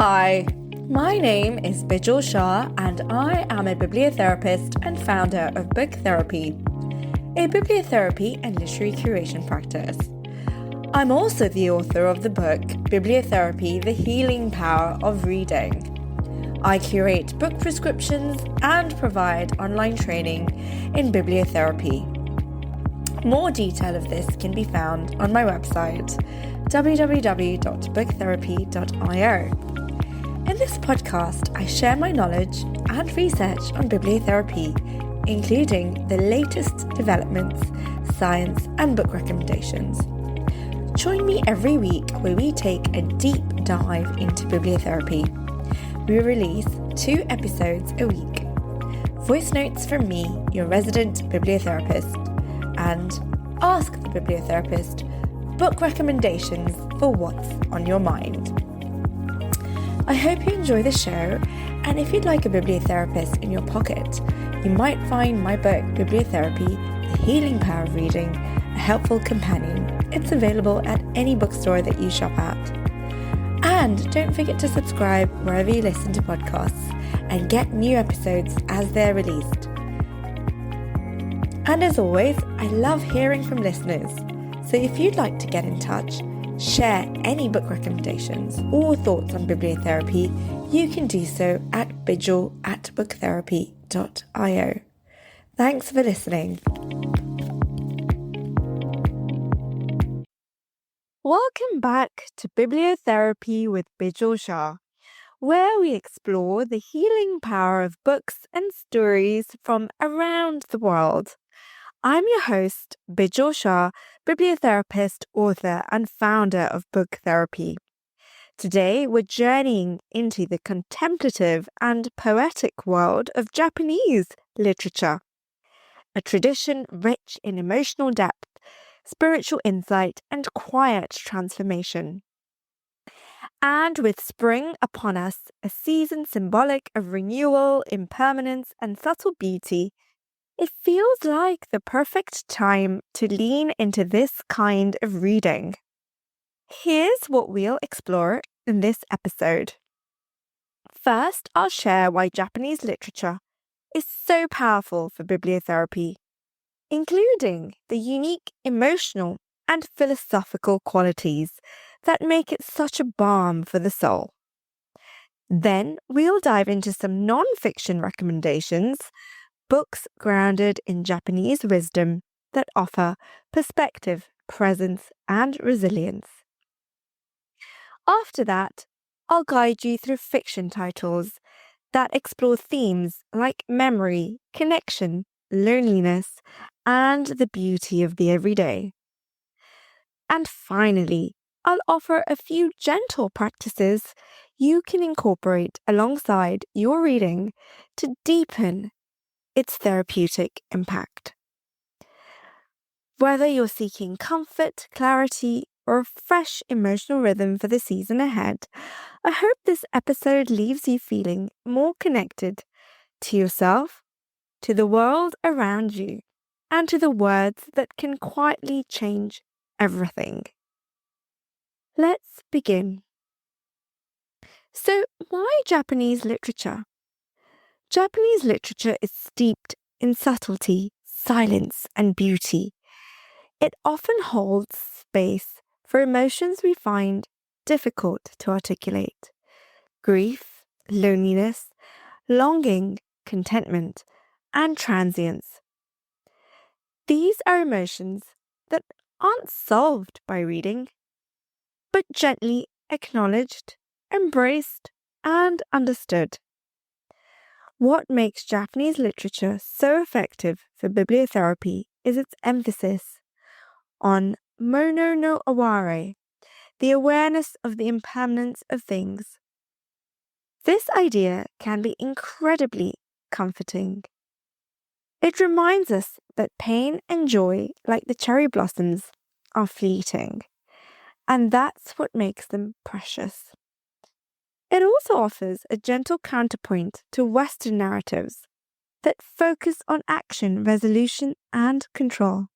Hi, my name is Bijal and I am a bibliotherapist and founder of Bibliotherapy, a bibliotherapy and literary curation practice. I'm also the author of the book Bibliotherapy, The Healing Power of Reading. I curate book prescriptions and provide online training in bibliotherapy. More detail of this can be found on my website, www.bookTherapy.io. In this podcast, I share my knowledge and research on bibliotherapy, including the latest developments, science, and book recommendations. Join me every week where we take a deep dive into bibliotherapy. We release 2 episodes a week. Voice notes from me, your resident bibliotherapist, and Ask the Bibliotherapist, book recommendations for what's on your mind. I hope you enjoy the show, and if you'd like a bibliotherapist in your pocket, you might find my book Bibliotherapy, The Healing Power of Reading, a helpful companion. It's available at any bookstore that you shop at. And don't forget to subscribe wherever you listen to podcasts and get new episodes as they're released. And as always, I love hearing from listeners. So if you'd like to get in touch, share any book recommendations or thoughts on bibliotherapy, you can do so at Bijal@booktherapy.io. Thanks for listening. Welcome back to Bibliotherapy with Bijal, where we explore the healing power of books and stories from around the world. I'm your host, Bijal, bibliotherapist, author, and founder of Bibliotherapy. Today, we're journeying into the contemplative and poetic world of Japanese literature, a tradition rich in emotional depth, spiritual insight, and quiet transformation. And with spring upon us, a season symbolic of renewal, impermanence, and subtle beauty, it feels like the perfect time to lean into this kind of reading. Here's what we'll explore in this episode. First, I'll share why Japanese literature is so powerful for bibliotherapy, including the unique emotional and philosophical qualities that make it such a balm for the soul. Then, we'll dive into some nonfiction recommendations, books grounded in Japanese wisdom that offer perspective, presence, and resilience. After that, I'll guide you through fiction titles that explore themes like memory, connection, loneliness, and the beauty of the everyday. And finally, I'll offer a few gentle practices you can incorporate alongside your reading to deepen its therapeutic impact. Whether you're seeking comfort, clarity, or a fresh emotional rhythm for the season ahead, I hope this episode leaves you feeling more connected to yourself, to the world around you, and to the words that can quietly change everything. Let's begin. So, why Japanese literature? Japanese literature is steeped in subtlety, silence, and beauty. It often holds space for emotions we find difficult to articulate: grief, loneliness, longing, contentment, and transience. These are emotions that aren't solved by reading, but gently acknowledged, embraced, and understood. What makes Japanese literature so effective for bibliotherapy is its emphasis on mono no aware, the awareness of the impermanence of things. This idea can be incredibly comforting. It reminds us that pain and joy, like the cherry blossoms, are fleeting, and that's what makes them precious. It also offers a gentle counterpoint to Western narratives that focus on action, resolution, and control.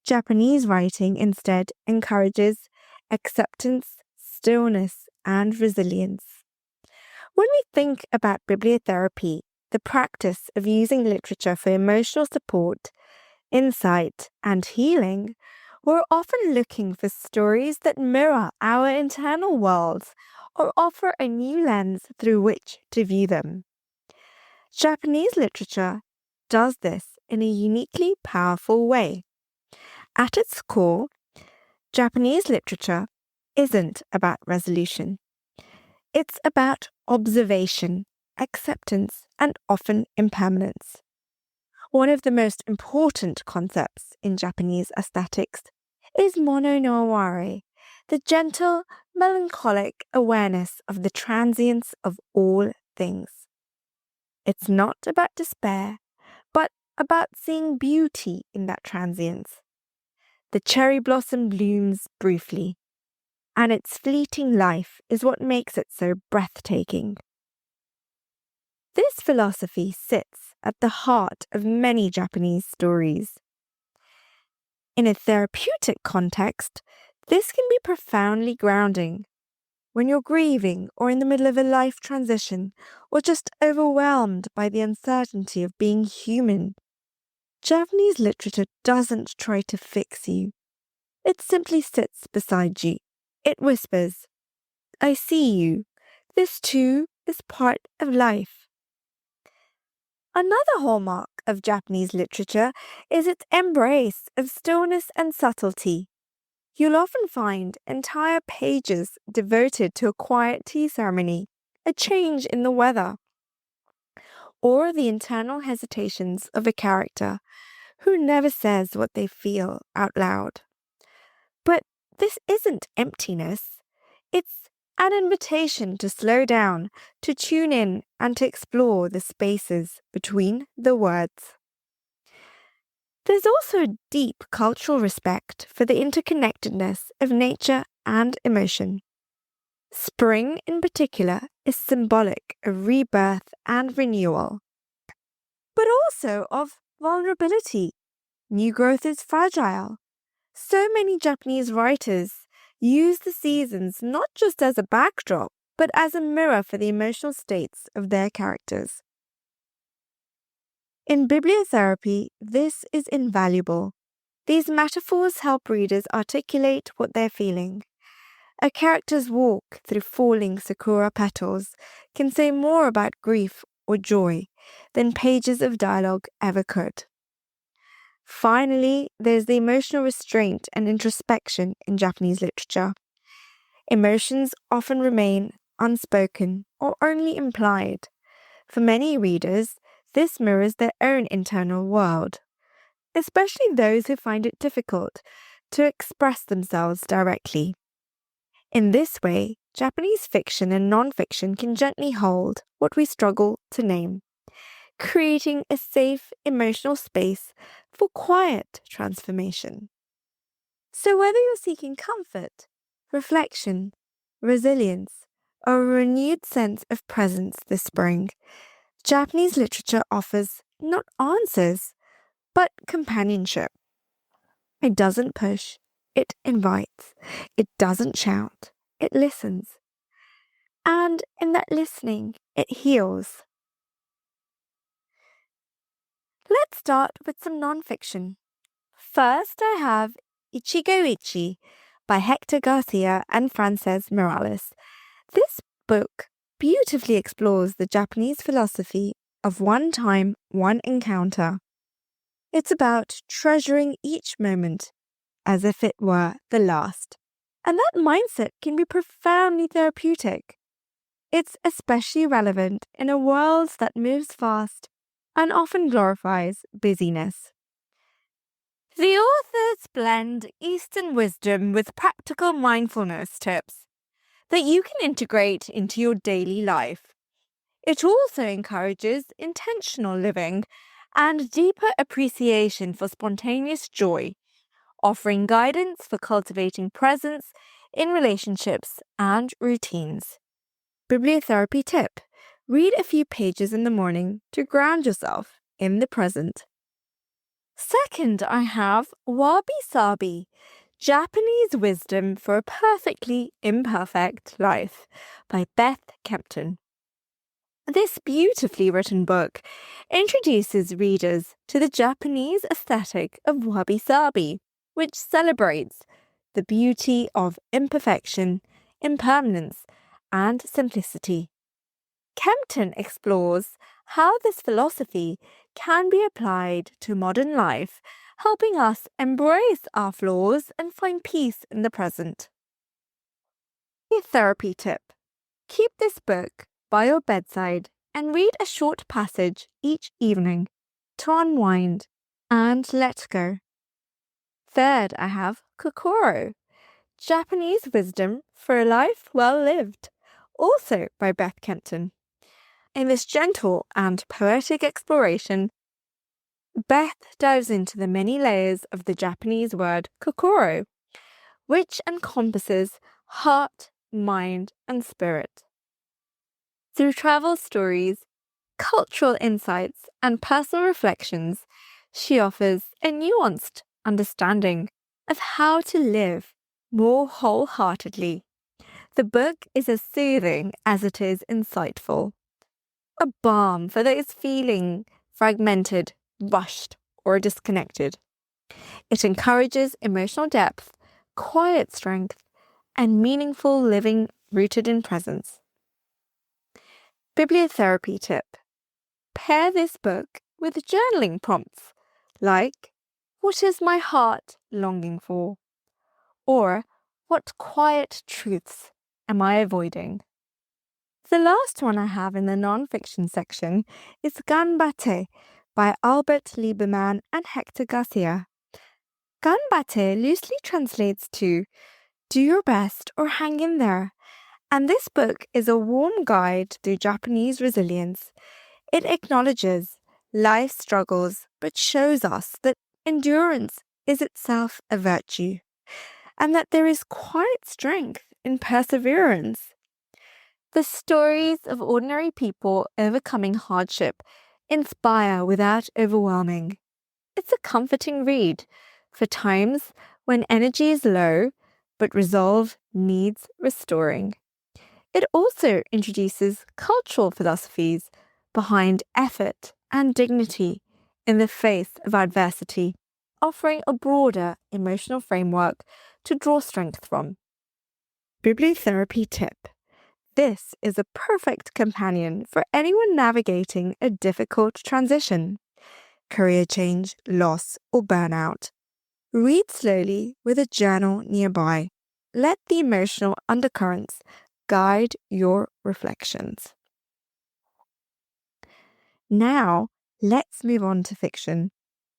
Japanese writing instead encourages acceptance, stillness, and resilience. When we think about bibliotherapy, the practice of using literature for emotional support, insight, and healing, we're often looking for stories that mirror our internal worlds or offer a new lens through which to view them. Japanese literature does this in a uniquely powerful way. At its core, Japanese literature isn't about resolution. It's about observation, acceptance, and often impermanence. One of the most important concepts in Japanese aesthetics is mono no aware, the gentle, melancholic awareness of the transience of all things. It's not about despair, but about seeing beauty in that transience. The cherry blossom blooms briefly, and its fleeting life is what makes it so breathtaking. This philosophy sits at the heart of many Japanese stories. In a therapeutic context, this can be profoundly grounding. When you're grieving or in the middle of a life transition or just overwhelmed by the uncertainty of being human, Japanese literature doesn't try to fix you. It simply sits beside you. It whispers, "I see you. This too is part of life." Another hallmark of Japanese literature is its embrace of stillness and subtlety. You'll often find entire pages devoted to a quiet tea ceremony, a change in the weather, or the internal hesitations of a character who never says what they feel out loud. But this isn't emptiness. It's an invitation to slow down, to tune in, and to explore the spaces between the words. There's also a deep cultural respect for the interconnectedness of nature and emotion. Spring, in particular, is symbolic of rebirth and renewal, but also of vulnerability. New growth is fragile. So many Japanese writers use the seasons not just as a backdrop, but as a mirror for the emotional states of their characters. In bibliotherapy, this is invaluable. These metaphors help readers articulate what they're feeling. A character's walk through falling sakura petals can say more about grief or joy than pages of dialogue ever could. Finally, there's the emotional restraint and introspection in Japanese literature. Emotions often remain unspoken or only implied. For many readers, this mirrors their own internal world, especially those who find it difficult to express themselves directly. In this way, Japanese fiction and nonfiction can gently hold what we struggle to name, creating a safe emotional space for quiet transformation. So whether you're seeking comfort, reflection, resilience, or a renewed sense of presence this spring, Japanese literature offers not answers, but companionship. It doesn't push, it invites. It doesn't shout, it listens. And in that listening, it heals. Let's start with some nonfiction. First, I have Ichigo Ichi by Hector Garcia and Frances Morales. This book beautifully explores the Japanese philosophy of one time, one encounter. It's about treasuring each moment as if it were the last. And that mindset can be profoundly therapeutic. It's especially relevant in a world that moves fast and often glorifies busyness. The authors blend Eastern wisdom with practical mindfulness tips that you can integrate into your daily life. It also encourages intentional living and deeper appreciation for spontaneous joy, offering guidance for cultivating presence in relationships and routines. Bibliotherapy tip: read a few pages in the morning to ground yourself in the present. Second, I have Wabi Sabi, Japanese Wisdom for a Perfectly Imperfect Life by Beth Kempton. This beautifully written book introduces readers to the Japanese aesthetic of wabi-sabi, which celebrates the beauty of imperfection, impermanence, and simplicity. Kempton explores how this philosophy can be applied to modern life, helping us embrace our flaws and find peace in the present. A therapy tip. Keep this book by your bedside and read a short passage each evening to unwind and let go. Third, I have Kokoro, Japanese Wisdom for a Life Well Lived, also by Beth Kempton. In this gentle and poetic exploration, Beth dives into the many layers of the Japanese word kokoro, which encompasses heart, mind, and spirit. Through travel stories, cultural insights, and personal reflections, she offers a nuanced understanding of how to live more wholeheartedly. The book is as soothing as it is insightful. A balm for those feeling fragmented, rushed, or disconnected. It encourages emotional depth, quiet strength, and meaningful living rooted in presence. Bibliotherapy tip. Pair this book with journaling prompts like, "What is my heart longing for?" or "What quiet truths am I avoiding?" The last one I have in the nonfiction section is Ganbate by Albert Lieberman and Hector Garcia. Ganbate loosely translates to "do your best" or "hang in there," and this book is a warm guide through Japanese resilience. It acknowledges life's struggles but shows us that endurance is itself a virtue and that there is quiet strength in perseverance. The stories of ordinary people overcoming hardship inspire without overwhelming. It's a comforting read for times when energy is low but resolve needs restoring. It also introduces cultural philosophies behind effort and dignity in the face of adversity, offering a broader emotional framework to draw strength from. Bibliotherapy tip. This is a perfect companion for anyone navigating a difficult transition, career change, loss, or burnout. Read slowly with a journal nearby. Let the emotional undercurrents guide your reflections. Now, let's move on to fiction.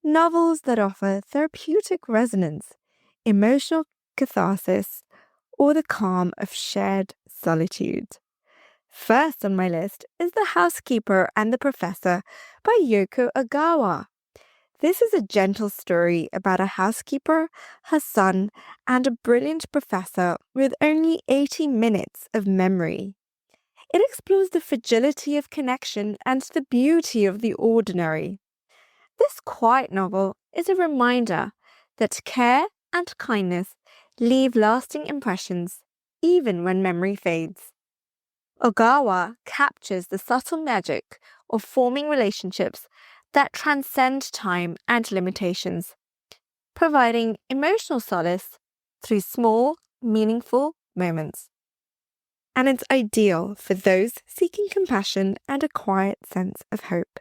Novels that offer therapeutic resonance, emotional catharsis, or the calm of shared solitude. First on my list is The Housekeeper and the Professor by Yoko Ogawa. This is a gentle story about a housekeeper, her son, and a brilliant professor with only 80 minutes of memory. It explores the fragility of connection and the beauty of the ordinary. This quiet novel is a reminder that care and kindness leave lasting impressions, even when memory fades. Ogawa captures the subtle magic of forming relationships that transcend time and limitations, providing emotional solace through small, meaningful moments. And it's ideal for those seeking compassion and a quiet sense of hope.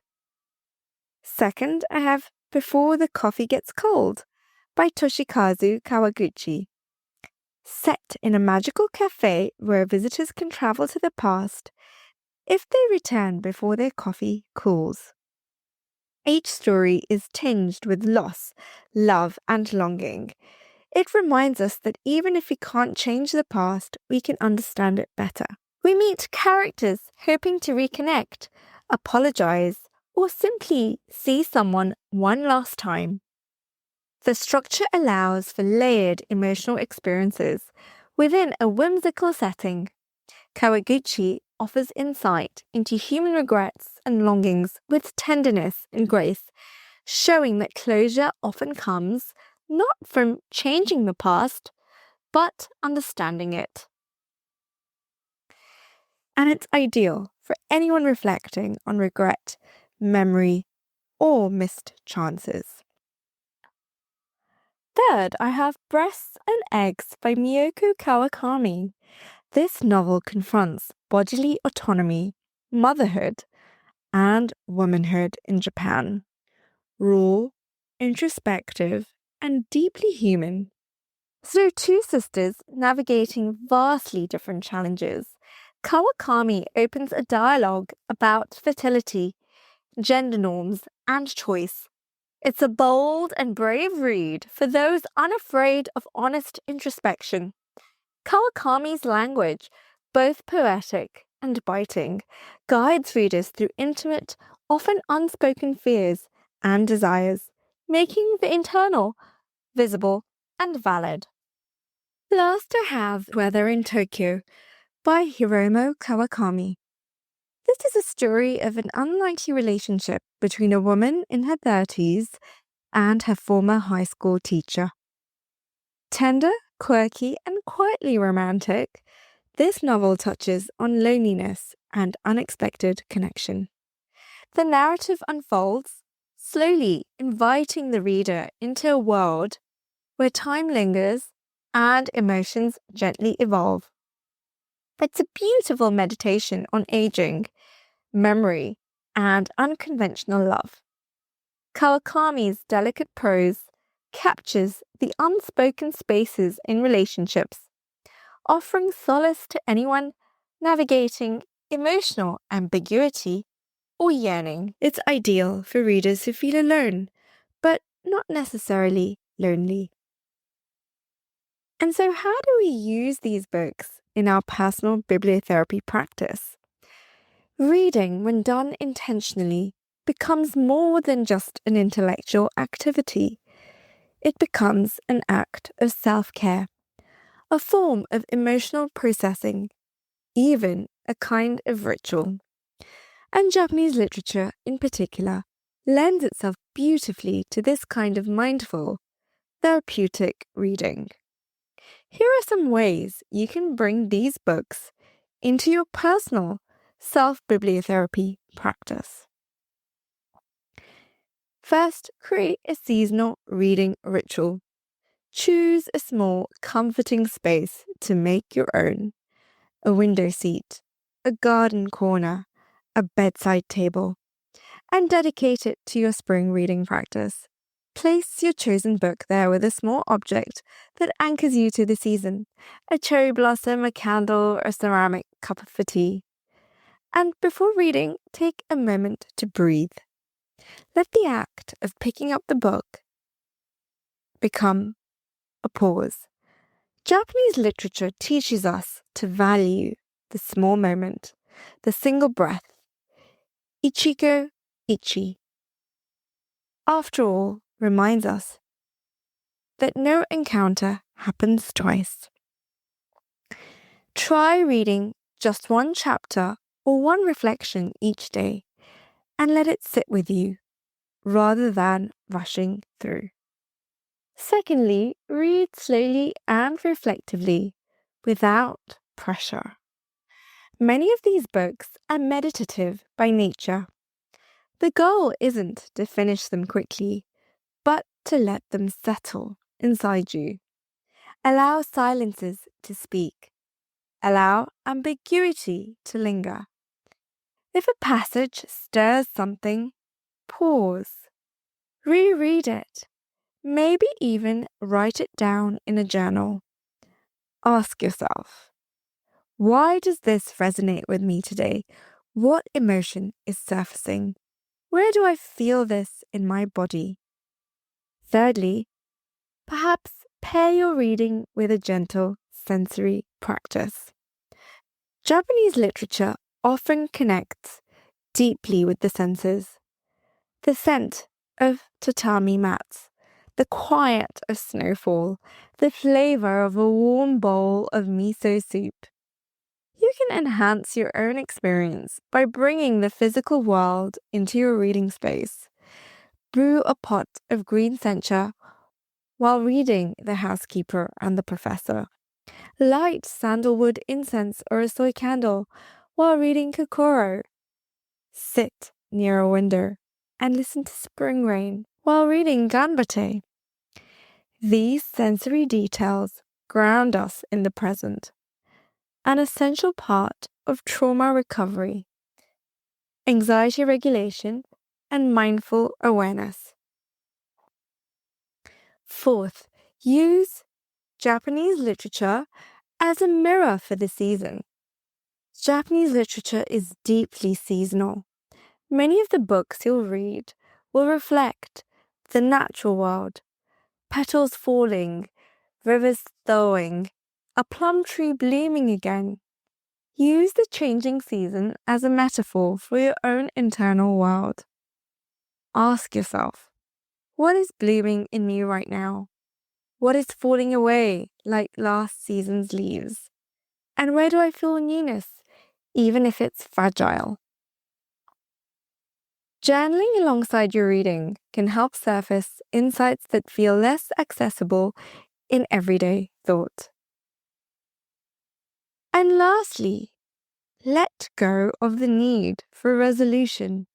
Second, I have Before the Coffee Gets Cold by Toshikazu Kawaguchi. Set in a magical cafe where visitors can travel to the past if they return before their coffee cools. Each story is tinged with loss, love, and longing. It reminds us that even if we can't change the past, we can understand it better. We meet characters hoping to reconnect, apologize, or simply see someone one last time. The structure allows for layered emotional experiences within a whimsical setting. Kawaguchi offers insight into human regrets and longings with tenderness and grace, showing that closure often comes not from changing the past, but understanding it. And it's ideal for anyone reflecting on regret, memory, or missed chances. Third, I have Breasts and Eggs by Miyoko Kawakami. This novel confronts bodily autonomy, motherhood, and womanhood in Japan. Raw, introspective, and deeply human. So, two sisters navigating vastly different challenges. Kawakami opens a dialogue about fertility, gender norms, and choice. It's a bold and brave read for those unafraid of honest introspection. Kawakami's language, both poetic and biting, guides readers through intimate, often unspoken fears and desires, making the internal visible and valid. Last, I have Weather in Tokyo by Hiromo Kawakami. This is a story of an unlikely relationship between a woman in her 30s and her former high school teacher. Tender, quirky, and quietly romantic, this novel touches on loneliness and unexpected connection. The narrative unfolds, slowly inviting the reader into a world where time lingers and emotions gently evolve. It's a beautiful meditation on aging, memory, and unconventional love. Kawakami's delicate prose captures the unspoken spaces in relationships, offering solace to anyone navigating emotional ambiguity or yearning. It's ideal for readers who feel alone, but not necessarily lonely. And so, how do we use these books in our personal bibliotherapy practice? Reading, when done intentionally, becomes more than just an intellectual activity. It becomes an act of self-care, a form of emotional processing, even a kind of ritual. And Japanese literature, in particular, lends itself beautifully to this kind of mindful, therapeutic reading. Here are some ways you can bring these books into your personal self-bibliotherapy practice. First, create a seasonal reading ritual. Choose a small, comforting space to make your own. A window seat, a garden corner, a bedside table, and dedicate it to your spring reading practice. Place your chosen book there with a small object that anchors you to the season, a cherry blossom, a candle, or a ceramic cup for tea. And before reading, take a moment to breathe. Let the act of picking up the book become a pause. Japanese literature teaches us to value the small moment, the single breath. Ichigo ichi, after all, reminds us that no encounter happens twice. Try reading just one chapter or one reflection each day and let it sit with you rather than rushing through. Secondly, read slowly and reflectively without pressure. Many of these books are meditative by nature. The goal isn't to finish them quickly, but to let them settle inside you. Allow silences to speak. Allow ambiguity to linger. If a passage stirs something, pause. Reread it. Maybe even write it down in a journal. Ask yourself, why does this resonate with me today? What emotion is surfacing? Where do I feel this in my body? Thirdly, perhaps pair your reading with a gentle sensory practice. Japanese literature often connects deeply with the senses. The scent of tatami mats, the quiet of snowfall, the flavor of a warm bowl of miso soup. You can enhance your own experience by bringing the physical world into your reading space. Brew a pot of green sencha while reading The Housekeeper and the Professor. Light sandalwood incense or a soy candle while reading Kokoro. Sit near a window and listen to spring rain while reading Ganbate. These sensory details ground us in the present, an essential part of trauma recovery, anxiety regulation, and mindful awareness. Fourth, use Japanese literature as a mirror for the season. Japanese literature is deeply seasonal. Many of the books you'll read will reflect the natural world, petals falling, rivers thawing, a plum tree blooming again. Use the changing season as a metaphor for your own internal world. Ask yourself, what is blooming in me right now? What is falling away like last season's leaves? And where do I feel newness, even if it's fragile? Journaling alongside your reading can help surface insights that feel less accessible in everyday thought. And lastly, let go of the need for resolution.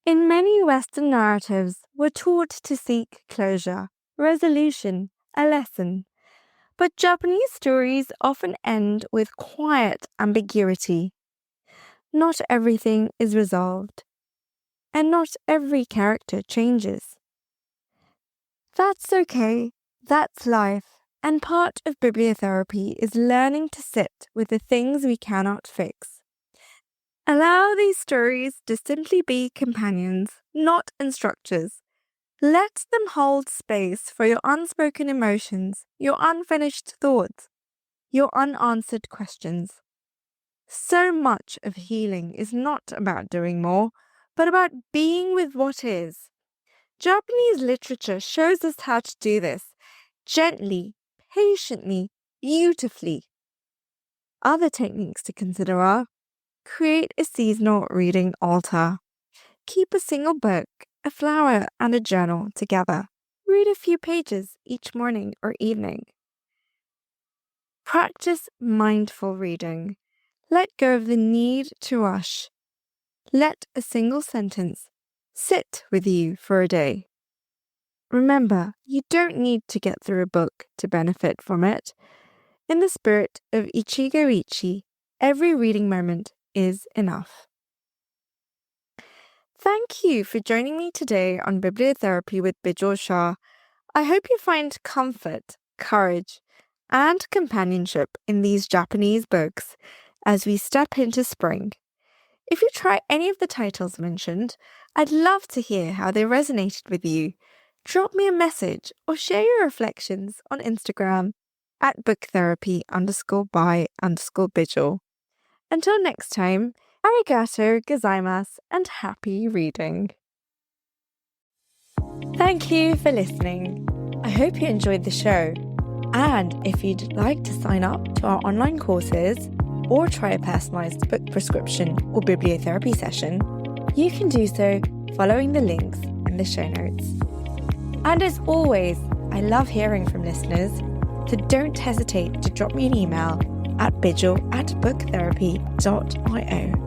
In many Western narratives, we're taught to seek closure, resolution, a lesson. But Japanese stories often end with quiet ambiguity. Not everything is resolved, and not every character changes. That's okay, that's life, and part of bibliotherapy is learning to sit with the things we cannot fix. Allow these stories to simply be companions, not instructors. Let them hold space for your unspoken emotions, your unfinished thoughts, your unanswered questions. So much of healing is not about doing more, but about being with what is. Japanese literature shows us how to do this gently, patiently, beautifully. Other techniques to consider are: create a seasonal reading altar. Keep a single book, a flower, and a journal together. Read a few pages each morning or evening. Practice mindful reading. Let go of the need to rush. Let a single sentence sit with you for a day. Remember, you don't need to get through a book to benefit from it. In the spirit of Ichigo Ichi, every reading moment is enough. Thank you for joining me today on Bibliotherapy with Bijal. I hope you find comfort, courage, and companionship in these Japanese books as we step into spring. If you try any of the titles mentioned, I'd love to hear how they resonated with you. Drop me a message or share your reflections on Instagram at booktherapy_by_Bijal. Until next time, arigato gozaimasu and happy reading. Thank you for listening. I hope you enjoyed the show. And if you'd like to sign up to our online courses or try a personalized book prescription or bibliotherapy session, you can do so following the links in the show notes. And as always, I love hearing from listeners, so don't hesitate to drop me an email at bijal@booktherapy.io.